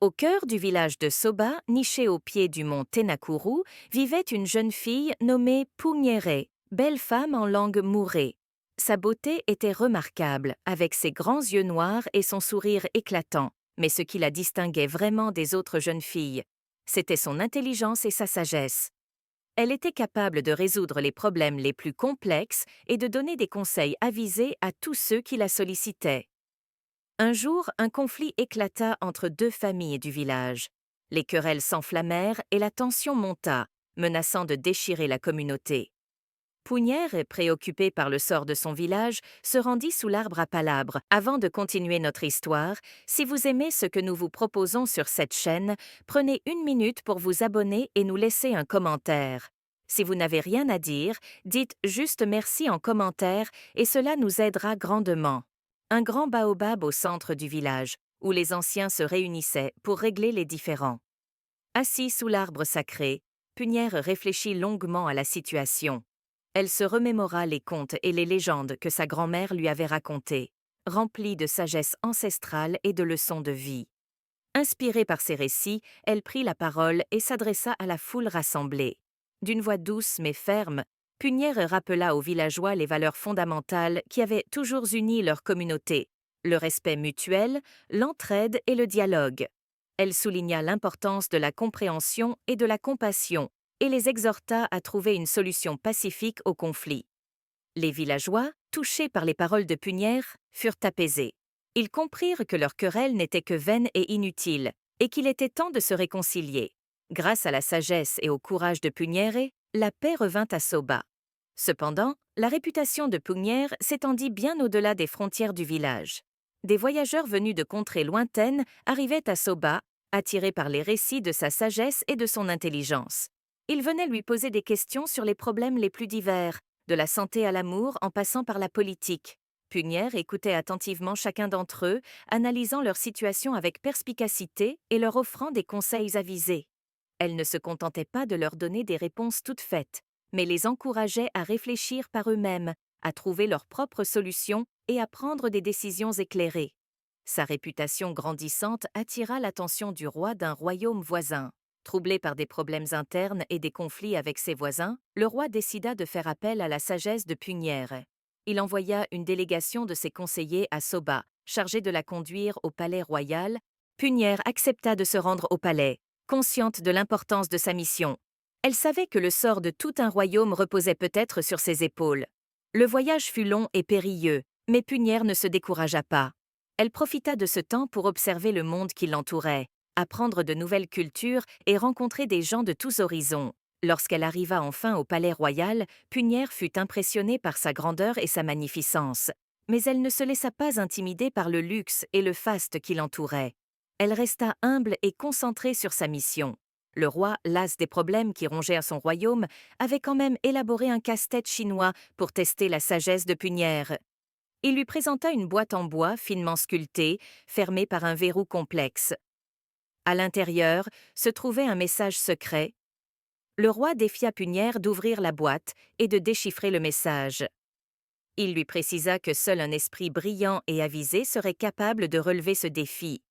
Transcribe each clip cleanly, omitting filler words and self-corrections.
Au cœur du village de Soba, niché au pied du mont Tenakuru, vivait une jeune fille nommée Punyere, belle femme en langue mourée. Sa beauté était remarquable, avec ses grands yeux noirs et son sourire éclatant, mais ce qui la distinguait vraiment des autres jeunes filles, c'était son intelligence et sa sagesse. Elle était capable de résoudre les problèmes les plus complexes et de donner des conseils avisés à tous ceux qui la sollicitaient. Un jour, un conflit éclata entre deux familles du village. Les querelles s'enflammèrent et la tension monta, menaçant de déchirer la communauté. Pounière, préoccupée par le sort de son village, se rendit sous l'arbre à palabres. Avant de continuer notre histoire, si vous aimez ce que nous vous proposons sur cette chaîne, prenez 1 minute pour vous abonner et nous laisser un commentaire. Si vous n'avez rien à dire, dites juste merci en commentaire et cela nous aidera grandement. Un grand baobab au centre du village, où les anciens se réunissaient pour régler les différends. Assis sous l'arbre sacré, Punière réfléchit longuement à la situation. Elle se remémora les contes et les légendes que sa grand-mère lui avait racontés, remplis de sagesse ancestrale et de leçons de vie. Inspirée par ces récits, elle prit la parole et s'adressa à la foule rassemblée. D'une voix douce mais ferme, Punière rappela aux villageois les valeurs fondamentales qui avaient toujours uni leur communauté, le respect mutuel, l'entraide et le dialogue. Elle souligna l'importance de la compréhension et de la compassion et les exhorta à trouver une solution pacifique au conflit. Les villageois, touchés par les paroles de Punière, furent apaisés. Ils comprirent que leur querelle n'était que vaine et inutile, et qu'il était temps de se réconcilier. Grâce à la sagesse et au courage de Punière, la paix revint à Soba. Cependant, la réputation de Punière s'étendit bien au-delà des frontières du village. Des voyageurs venus de contrées lointaines arrivaient à Soba, attirés par les récits de sa sagesse et de son intelligence. Ils venaient lui poser des questions sur les problèmes les plus divers, de la santé à l'amour en passant par la politique. Punière écoutait attentivement chacun d'entre eux, analysant leur situation avec perspicacité et leur offrant des conseils avisés. Elle ne se contentait pas de leur donner des réponses toutes faites, mais les encourageait à réfléchir par eux-mêmes, à trouver leurs propres solutions et à prendre des décisions éclairées. Sa réputation grandissante attira l'attention du roi d'un royaume voisin. Troublé par des problèmes internes et des conflits avec ses voisins, le roi décida de faire appel à la sagesse de Punière. Il envoya une délégation de ses conseillers à Soba, chargée de la conduire au palais royal. Punière accepta de se rendre au palais, consciente de l'importance de sa mission. Elle savait que le sort de tout un royaume reposait peut-être sur ses épaules. Le voyage fut long et périlleux, mais Punière ne se découragea pas. Elle profita de ce temps pour observer le monde qui l'entourait, apprendre de nouvelles cultures et rencontrer des gens de tous horizons. Lorsqu'elle arriva enfin au palais royal, Punière fut impressionnée par sa grandeur et sa magnificence. Mais elle ne se laissa pas intimider par le luxe et le faste qui l'entourait. Elle resta humble et concentrée sur sa mission. Le roi, las des problèmes qui rongeaient son royaume, avait quand même élaboré un casse-tête chinois pour tester la sagesse de Punière. Il lui présenta une boîte en bois finement sculptée, fermée par un verrou complexe. À l'intérieur se trouvait un message secret. Le roi défia Punière d'ouvrir la boîte et de déchiffrer le message. Il lui précisa que seul un esprit brillant et avisé serait capable de relever ce défi.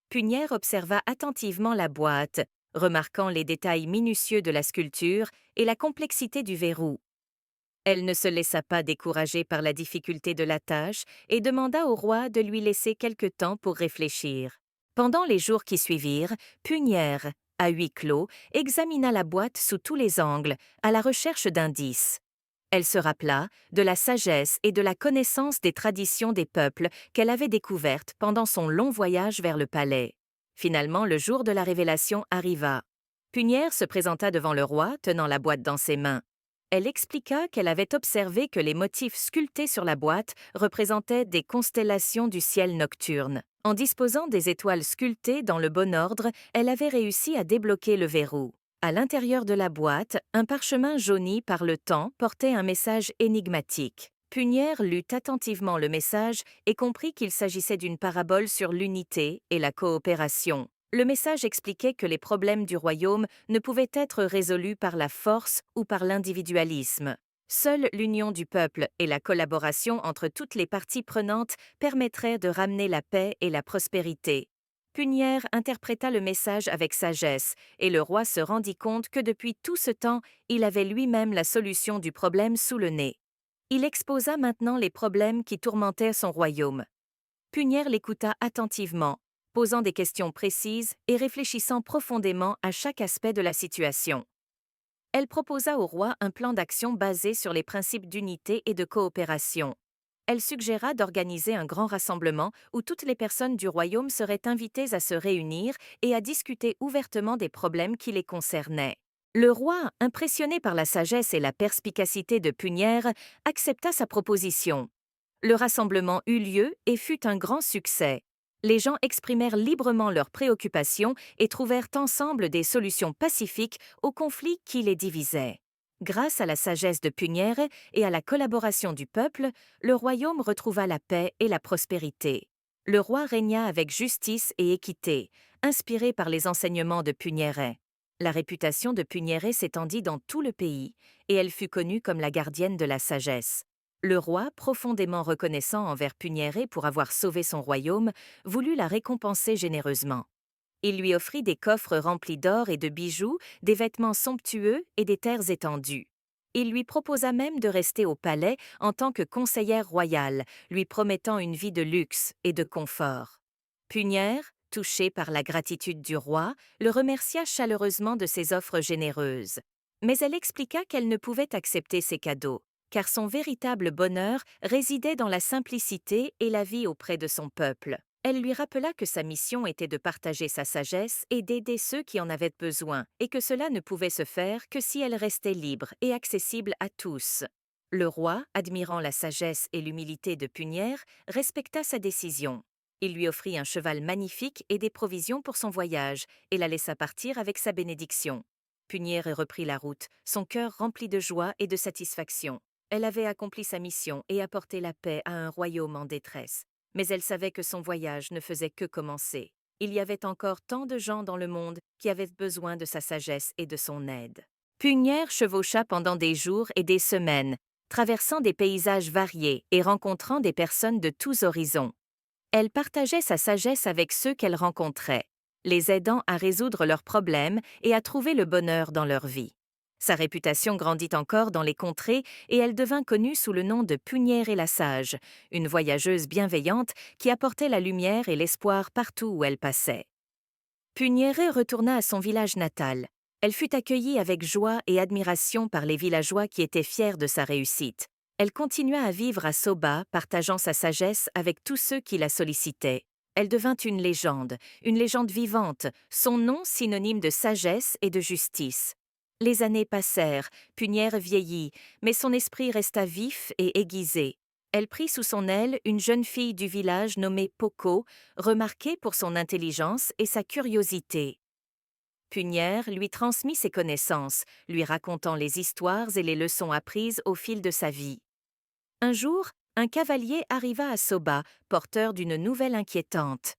Punière observa attentivement la boîte, remarquant les détails minutieux de la sculpture et la complexité du verrou. Elle ne se laissa pas décourager par la difficulté de la tâche et demanda au roi de lui laisser quelque temps pour réfléchir. Pendant les jours qui suivirent, Punière, à huis clos, examina la boîte sous tous les angles, à la recherche d'indices. Elle se rappela de la sagesse et de la connaissance des traditions des peuples qu'elle avait découvertes pendant son long voyage vers le palais. Finalement, le jour de la révélation arriva. Punière se présenta devant le roi, tenant la boîte dans ses mains. Elle expliqua qu'elle avait observé que les motifs sculptés sur la boîte représentaient des constellations du ciel nocturne. En disposant des étoiles sculptées dans le bon ordre, elle avait réussi à débloquer le verrou. À l'intérieur de la boîte, un parchemin jauni par le temps portait un message énigmatique. Punière lut attentivement le message et comprit qu'il s'agissait d'une parabole sur l'unité et la coopération. Le message expliquait que les problèmes du royaume ne pouvaient être résolus par la force ou par l'individualisme. Seule l'union du peuple et la collaboration entre toutes les parties prenantes permettraient de ramener la paix et la prospérité. Punière interpréta le message avec sagesse, et le roi se rendit compte que depuis tout ce temps, il avait lui-même la solution du problème sous le nez. Il exposa maintenant les problèmes qui tourmentaient son royaume. Punière l'écouta attentivement, posant des questions précises et réfléchissant profondément à chaque aspect de la situation. Elle proposa au roi un plan d'action basé sur les principes d'unité et de coopération. Elle suggéra d'organiser un grand rassemblement où toutes les personnes du royaume seraient invitées à se réunir et à discuter ouvertement des problèmes qui les concernaient. Le roi, impressionné par la sagesse et la perspicacité de Punière, accepta sa proposition. Le rassemblement eut lieu et fut un grand succès. Les gens exprimèrent librement leurs préoccupations et trouvèrent ensemble des solutions pacifiques aux conflits qui les divisaient. Grâce à la sagesse de Punière et à la collaboration du peuple, le royaume retrouva la paix et la prospérité. Le roi régna avec justice et équité, inspiré par les enseignements de Punière. La réputation de Punière s'étendit dans tout le pays, et elle fut connue comme la gardienne de la sagesse. Le roi, profondément reconnaissant envers Punière pour avoir sauvé son royaume, voulut la récompenser généreusement. Il lui offrit des coffres remplis d'or et de bijoux, des vêtements somptueux et des terres étendues. Il lui proposa même de rester au palais en tant que conseillère royale, lui promettant une vie de luxe et de confort. Punière, touchée par la gratitude du roi, le remercia chaleureusement de ses offres généreuses. Mais elle expliqua qu'elle ne pouvait accepter ces cadeaux, car son véritable bonheur résidait dans la simplicité et la vie auprès de son peuple. Elle lui rappela que sa mission était de partager sa sagesse et d'aider ceux qui en avaient besoin, et que cela ne pouvait se faire que si elle restait libre et accessible à tous. Le roi, admirant la sagesse et l'humilité de Punière, respecta sa décision. Il lui offrit un cheval magnifique et des provisions pour son voyage, et la laissa partir avec sa bénédiction. Punière reprit la route, son cœur rempli de joie et de satisfaction. Elle avait accompli sa mission et apporté la paix à un royaume en détresse. Mais elle savait que son voyage ne faisait que commencer. Il y avait encore tant de gens dans le monde qui avaient besoin de sa sagesse et de son aide. Punière chevaucha pendant des jours et des semaines, traversant des paysages variés et rencontrant des personnes de tous horizons. Elle partageait sa sagesse avec ceux qu'elle rencontrait, les aidant à résoudre leurs problèmes et à trouver le bonheur dans leur vie. Sa réputation grandit encore dans les contrées et elle devint connue sous le nom de Punière et la Sage, une voyageuse bienveillante qui apportait la lumière et l'espoir partout où elle passait. Punière retourna à son village natal. Elle fut accueillie avec joie et admiration par les villageois qui étaient fiers de sa réussite. Elle continua à vivre à Soba, partageant sa sagesse avec tous ceux qui la sollicitaient. Elle devint une légende vivante, son nom synonyme de sagesse et de justice. Les années passèrent, Punière vieillit, mais son esprit resta vif et aiguisé. Elle prit sous son aile une jeune fille du village nommée Poco, remarquée pour son intelligence et sa curiosité. Punière lui transmit ses connaissances, lui racontant les histoires et les leçons apprises au fil de sa vie. Un jour, un cavalier arriva à Soba, porteur d'une nouvelle inquiétante.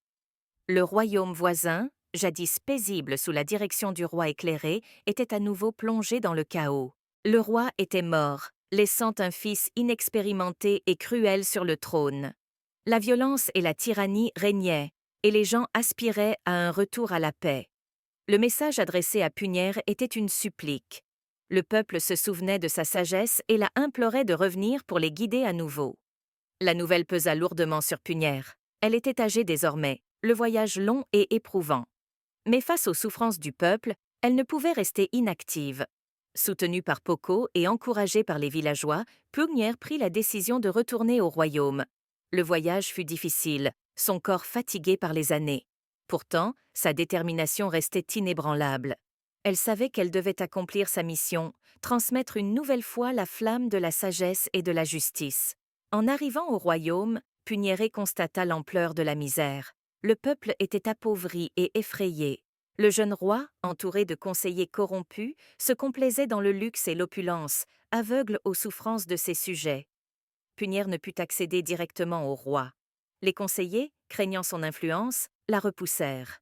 Le royaume voisin, jadis paisible sous la direction du roi éclairé, était à nouveau plongé dans le chaos. Le roi était mort, laissant un fils inexpérimenté et cruel sur le trône. La violence et la tyrannie régnaient, et les gens aspiraient à un retour à la paix. Le message adressé à Punière était une supplique. Le peuple se souvenait de sa sagesse et la implorait de revenir pour les guider à nouveau. La nouvelle pesa lourdement sur Punière. Elle était âgée désormais, le voyage long et éprouvant. Mais face aux souffrances du peuple, elle ne pouvait rester inactive. Soutenue par Poco et encouragée par les villageois, Punière prit la décision de retourner au royaume. Le voyage fut difficile, son corps fatigué par les années. Pourtant, sa détermination restait inébranlable. Elle savait qu'elle devait accomplir sa mission, transmettre une nouvelle fois la flamme de la sagesse et de la justice. En arrivant au royaume, Punière constata l'ampleur de la misère. Le peuple était appauvri et effrayé. Le jeune roi, entouré de conseillers corrompus, se complaisait dans le luxe et l'opulence, aveugle aux souffrances de ses sujets. Punière ne put accéder directement au roi. Les conseillers, craignant son influence, la repoussèrent.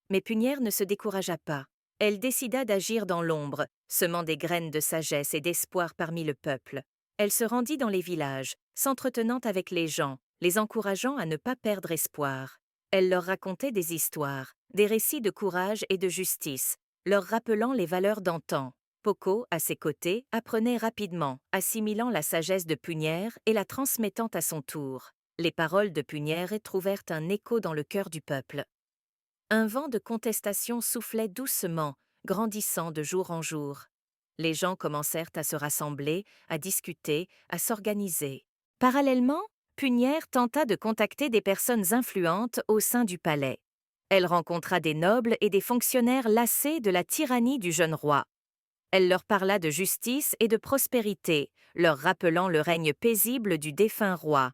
Mais Punière ne se découragea pas. Elle décida d'agir dans l'ombre, semant des graines de sagesse et d'espoir parmi le peuple. Elle se rendit dans les villages, s'entretenant avec les gens, les encourageant à ne pas perdre espoir. Elle leur racontait des histoires, des récits de courage et de justice, leur rappelant les valeurs d'antan. Poco, à ses côtés, apprenait rapidement, assimilant la sagesse de Punière et la transmettant à son tour. Les paroles de Punière trouvèrent un écho dans le cœur du peuple. Un vent de contestation soufflait doucement, grandissant de jour en jour. Les gens commencèrent à se rassembler, à discuter, à s'organiser. Parallèlement, Punière tenta de contacter des personnes influentes au sein du palais. Elle rencontra des nobles et des fonctionnaires lassés de la tyrannie du jeune roi. Elle leur parla de justice et de prospérité, leur rappelant le règne paisible du défunt roi.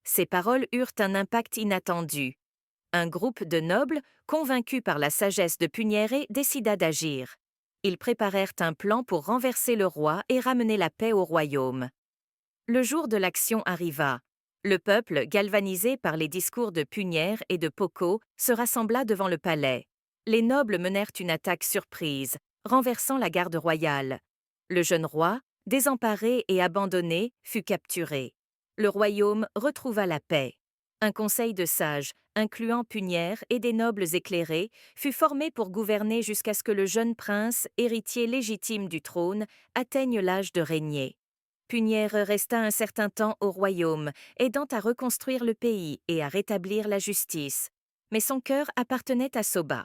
Ces paroles eurent un impact inattendu. Un groupe de nobles, convaincus par la sagesse de Punière, décida d'agir. Ils préparèrent un plan pour renverser le roi et ramener la paix au royaume. Le jour de l'action arriva. Le peuple, galvanisé par les discours de Punière et de Poco, se rassembla devant le palais. Les nobles menèrent une attaque surprise, renversant la garde royale. Le jeune roi, désemparé et abandonné, fut capturé. Le royaume retrouva la paix. Un conseil de sages, incluant Punière et des nobles éclairés, fut formé pour gouverner jusqu'à ce que le jeune prince, héritier légitime du trône, atteigne l'âge de régner. Punière resta un certain temps au royaume, aidant à reconstruire le pays et à rétablir la justice. Mais son cœur appartenait à Soba.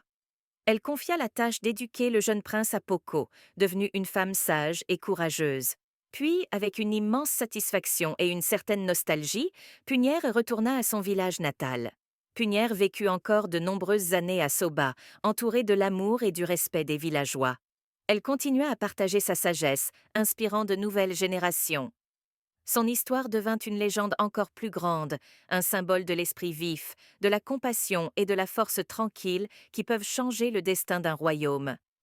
Elle confia la tâche d'éduquer le jeune prince à Poco, devenue une femme sage et courageuse. Puis, avec une immense satisfaction et une certaine nostalgie, Punière retourna à son village natal. Punière vécut encore de nombreuses années à Soba, entourée de l'amour et du respect des villageois. Elle continua à partager sa sagesse, inspirant de nouvelles générations. Son histoire devint une légende encore plus grande, un symbole de l'esprit vif, de la compassion et de la force tranquille qui peuvent changer le destin d'un royaume.